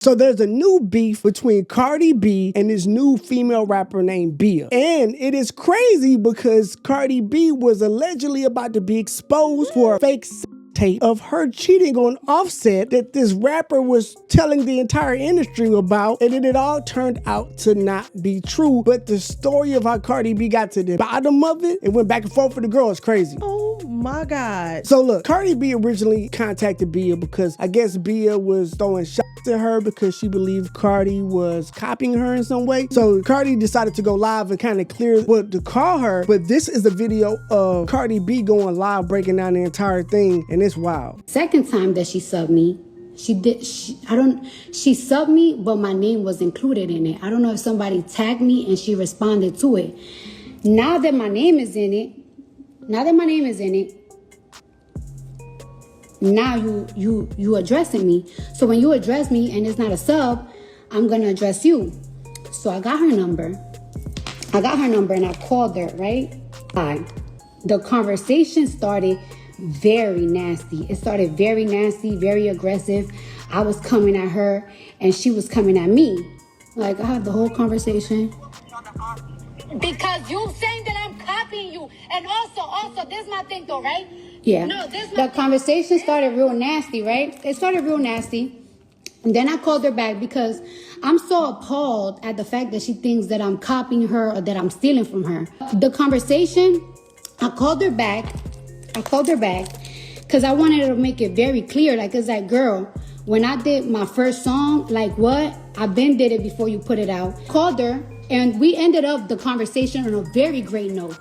So there's a new beef between Cardi B and this new female rapper named Bia. And it is crazy because Cardi B was allegedly about to be exposed for a fake tape of her cheating on Offset that this rapper was telling the entire industry about, and then it all turned out to not be true. But the story of how Cardi B got to the bottom of it, it went back and forth for the girl, is crazy. Oh my God. So look, Cardi B originally contacted Bia because I guess Bia was throwing shots at her because she believed Cardi was copying her in some way. So Cardi decided to go live and kind of clear what to call her. But this is a video of Cardi B going live, breaking down the entire thing, and it's wild. Second time that she subbed me, she subbed me, but my name was included in it. I don't know if somebody tagged me and she responded to it. Now that my name is in it, now you addressing me. So when you address me and it's not a sub, I'm gonna address you. So I got her number. And I called her, right? The conversation started very nasty. It started very nasty, very aggressive. I was coming at her and she was coming at me. Like, I had the whole conversation. Because you saying that I'm copying you. And also, this is my thing though, right? Yeah. No, this is my The conversation started real nasty, right? It started real nasty. And then I called her back because I'm so appalled at the fact that she thinks that I'm copying her or that I'm stealing from her. The conversation, I called her back because I wanted to make it very clear. Like, it's like, girl, when I did my first song, like what? I been did it before you put it out. Called her. And we ended up the conversation on a very great note.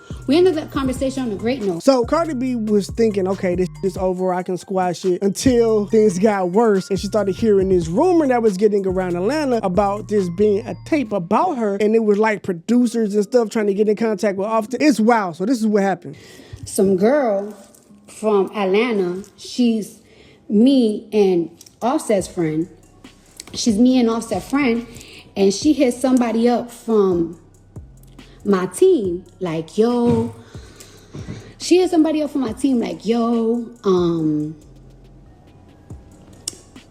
So Cardi B was thinking, okay, this is over, I can squash it, until things got worse. And she started hearing this rumor that was getting around Atlanta about this being a tape about her. And it was like producers and stuff trying to get in contact with Offset. It's wild. So this is what happened. Some girl from Atlanta, she's me and Offset's friend. And she hit somebody up from my team, like, yo.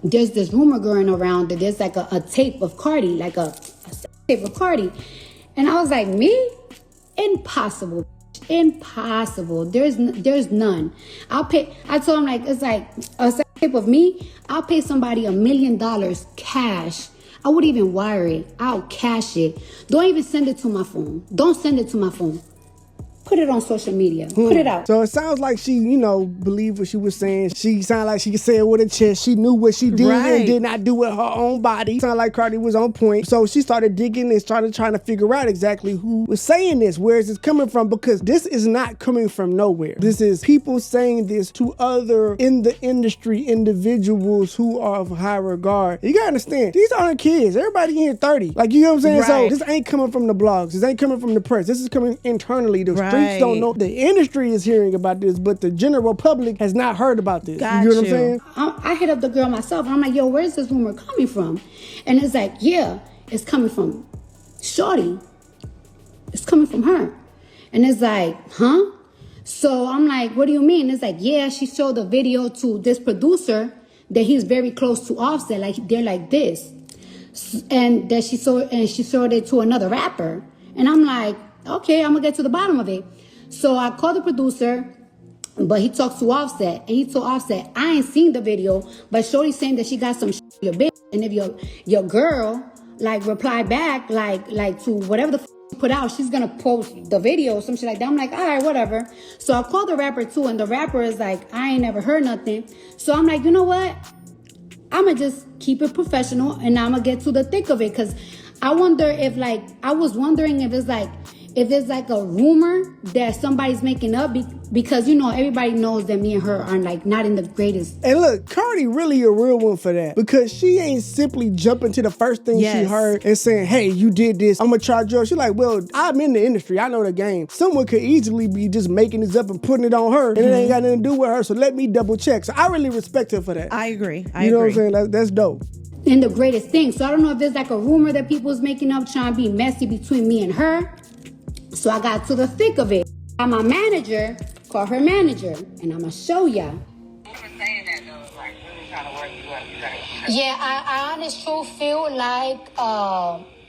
There's this rumor going around that there's like a tape of Cardi, like a tape of Cardi. And I was like, me? Impossible. There's none. I told him, like, it's like a tape of me. I'll pay somebody $1 million cash. I wouldn't even wire it. I'll cash it. Don't even send it to my phone. Put it on social media. Put it out. So it sounds like she, believed what she was saying. She sounded like she could say it with her chest. She knew what she did and did not do with her own body. Sounded like Cardi was on point. So she started digging and trying to figure out exactly who was saying this. Where is this coming from? Because this is not coming from nowhere. This is people saying this to other in the industry individuals who are of high regard. You gotta understand, these aren't kids. Everybody here 30. Like, you know what I'm saying? Right. So this ain't coming from the blogs. This ain't coming from the press. This is coming internally. The streets don't know. The industry is hearing about this, but the general public has not heard about this. Got you know what I'm saying? I hit up the girl myself, and I'm like, yo, where's this rumor coming from? And it's like, yeah, it's coming from Shorty. It's coming from her. And it's like, huh? So I'm like, what do you mean? It's like, yeah, she showed the video to this producer that he's very close to Offset. Like, they're like this. And that she showed it to another rapper. And I'm like, okay, I'm gonna get to the bottom of it. So I called the producer, but he talks to Offset, and he told Offset, I ain't seen the video, but Shorty's saying that she got some shit your bitch, and if your girl like reply back like to whatever the you put out, she's gonna post the video or some shit like that. I'm like, all right, whatever. So I called the rapper too, and the rapper is like, I ain't never heard nothing. So I'm like, you know what? I'ma just keep it professional, and I'ma get to the thick of it, because I was wondering if it's like a rumor that somebody's making up, because everybody knows that me and her are like not in the greatest. And look, Cardi really a real one for that, because she ain't simply jumping to the first thing she heard and saying, hey, you did this, I'm gonna charge you. She's like, well, I'm in the industry, I know the game. Someone could easily be just making this up and putting it on her, and it ain't got nothing to do with her, so let me double check. So I really respect her for that. I agree. You know what I'm saying? That's dope. And the greatest thing. So I don't know if there's like a rumor that people's making up trying to be messy between me and her. So I got to the thick of it. My manager, call her manager, and I'm going to show ya. Saying that though, like really trying to work you up. You gotta Yeah, I honestly true feel like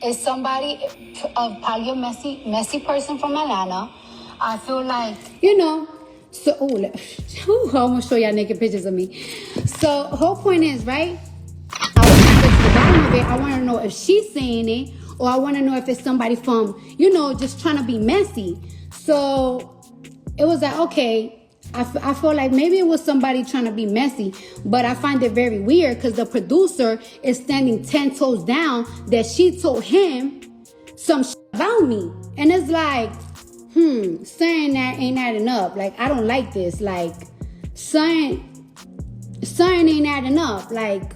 it's somebody, probably a messy person from Atlanta. I feel like, you know, so, I'm gonna show y'all naked pictures of me. So, whole point is, right? I was trying to get to the bottom of it. I want to know if she's saying it, or I want to know if it's somebody from, you know, just trying to be messy. So, it was like, okay, I feel like maybe it was somebody trying to be messy, but I find it very weird because the producer is standing 10 toes down that she told him some shit about me. And it's like, saying that ain't adding up. Like, I don't like this. Like, saying ain't adding up. Like,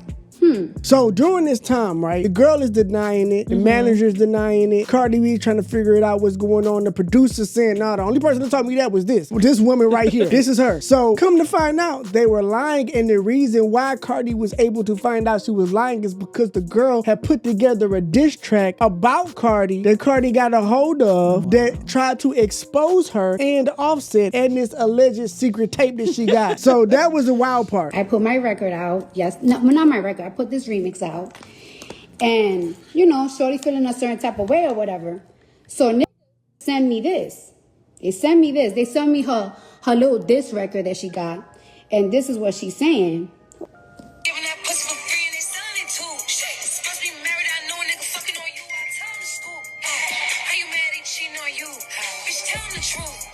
So during this time, right, the girl is denying it, the manager's denying it, Cardi B trying to figure it out what's going on, the producer's saying, no, the only person that told me that was this woman right here. This is her. So come to find out, they were lying, and the reason why Cardi was able to find out she was lying is because the girl had put together a diss track about Cardi that Cardi got a hold of that tried to expose her and Offset and this alleged secret tape that she got. So that was the wild part. I put my record out. Yes, no, not my record. I put this remix out. And, you know, shorty feeling a certain type of way or whatever. So niggas send me this. They send me this. They send me her little diss record that she got. And this is what she's saying. Giving that pussy for free and they selling it too. Shit, supposed to be married, I know a nigga fucking on you. I tell him to school. How you mad he cheating on you? Bitch, tell him the truth.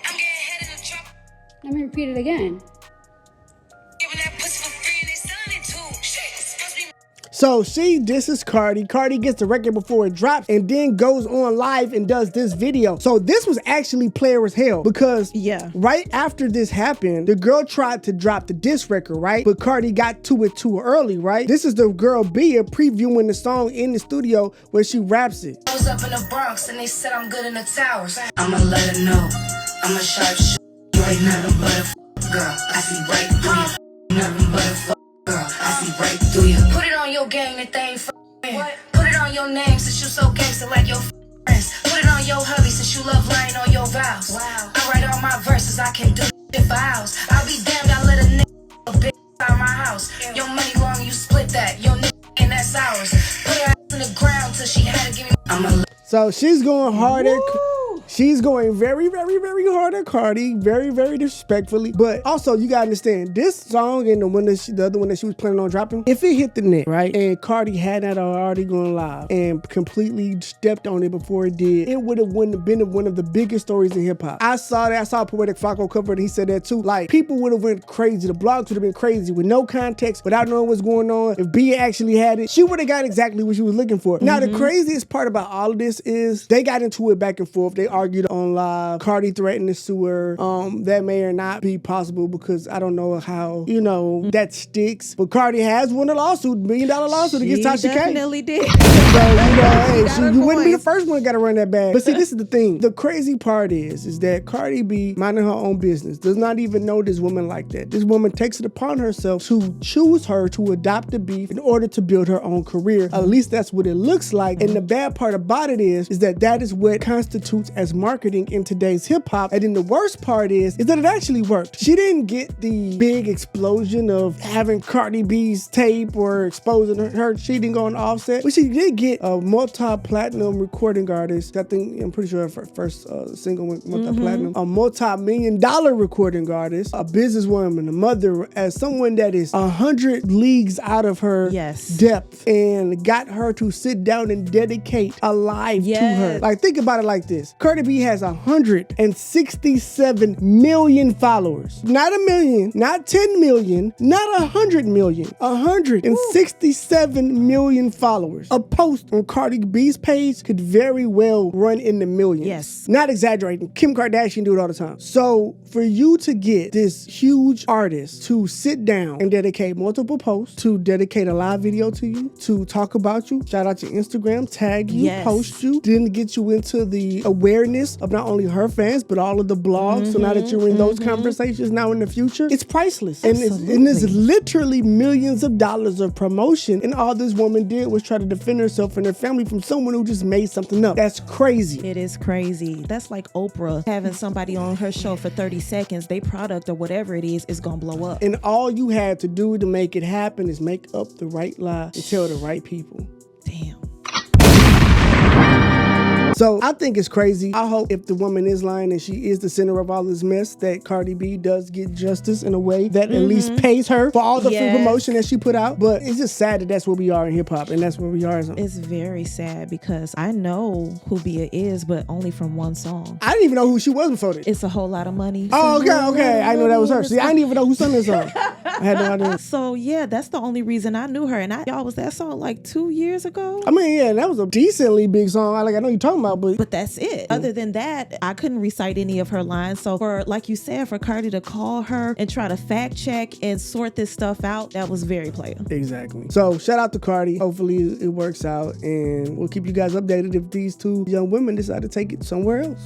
I'm getting head in the truck. Let me repeat it again. Giving that pussy for free and they selling it too. Shit, supposed to be. So she disses Cardi. Cardi gets the record before it drops and then goes on live and does this video. So this was actually player as hell because right after this happened, the girl tried to drop the diss record, right? But Cardi got to it too early, right? This is the girl Bia previewing the song in the studio where she raps it. I was up in the Bronx and they said I'm good in the towers. I'ma let her know. I'm a sharp shooter. You ain't nothing but a girl. I see right through you. Nothing but a girl. I see right through you. Put it on your gang that they ain't what? Put it on your name since you so gangster like your friends. Put it on your hubby since you love lying on your vows. Wow. I write all my verses, I can do shit for hours. I'll be damned, I let a nigga a bitch out my house. Your money long, you split that. Your nigga and that's ours. Put her ass in the ground till she had to give me. So she's going hard at. She's going very, very, very hard at Cardi, very, very disrespectfully. But also, you gotta understand, this song and the other one that she was planning on dropping, if it hit the net, right, and Cardi had that already going live and completely stepped on it before it did, it would have been one of the biggest stories in hip hop. I saw that. I saw Poetic Flacco cover it. He said that too. Like, people would have went crazy. The blogs would have been crazy with no context, without knowing what's going on. If Bia actually had it, she would have got exactly what she was looking for. Now, the craziest part about all of this is they got into it back and forth. They argued on live. Cardi threatened to sue her. That may or not be possible because I don't know how, you know, that sticks. But Cardi has won a lawsuit, $1 million lawsuit against Tasha K. Definitely did. So, hey, you wouldn't be the first one that got to run that bag. But see, this is the thing. The crazy part is that Cardi B, minding her own business, does not even know this woman like that. This woman takes it upon herself to choose her to adopt the beef in order to build her own career. At least that's what it looks like. And the bad part about it is that is what constitutes as marketing in today's hip hop. And then the worst part is that it actually worked. She didn't get the big explosion of having Cardi B's tape or exposing her cheating on Offset, but she did get a multi-platinum recording artist. I think, I'm pretty sure her first single went multi-platinum. A multi-million-dollar recording artist, a businesswoman, a mother, as someone that is 100 leagues out of her depth, and got her to sit down and dedicate a live to her. Like, think about it like this. Cardi B has 167 million followers. Not a million, not 10 million, not 100 million. 167 million followers. A post on Cardi B's page could very well run in the millions. Yes. Not exaggerating. Kim Kardashian do it all the time. So for you to get this huge artist to sit down and dedicate multiple posts, to dedicate a live video to you, to talk about you, shout out your Instagram, tag you, post you, then get you into the awareness happiness of not only her fans, but all of the blogs. So now that you're in those conversations now in the future, it's priceless. And it's literally millions of dollars of promotion. And all this woman did was try to defend herself and her family from someone who just made something up. That's crazy. It is crazy. That's like Oprah having somebody on her show for 30 seconds. They product or whatever it is gonna blow up. And all you had to do to make it happen is make up the right lie and tell the right people. Damn. So I think it's crazy. I hope if the woman is lying and she is the center of all this mess, that Cardi B does get justice in a way that at least pays her for all the free promotion that she put out. But it's just sad that that's where we are in hip hop, and that's where we are. It's very sad because I know who Bia is, but only from one song. I didn't even know who she was before this. It's a whole lot of money. Oh, okay. I know that was her. See, I didn't even know who sung this song. I had no idea. So yeah, that's the only reason I knew her. And y'all, was that song like 2 years ago? I mean, yeah, that was a decently big song. I know you're talking about, but that's it. Other than that, I couldn't recite any of her lines. So for, like you said, for Cardi to call her and try to fact check and sort this stuff out, that was very player. Exactly. So shout out to Cardi. Hopefully it works out, and we'll keep you guys updated if these two young women decide to take it somewhere else.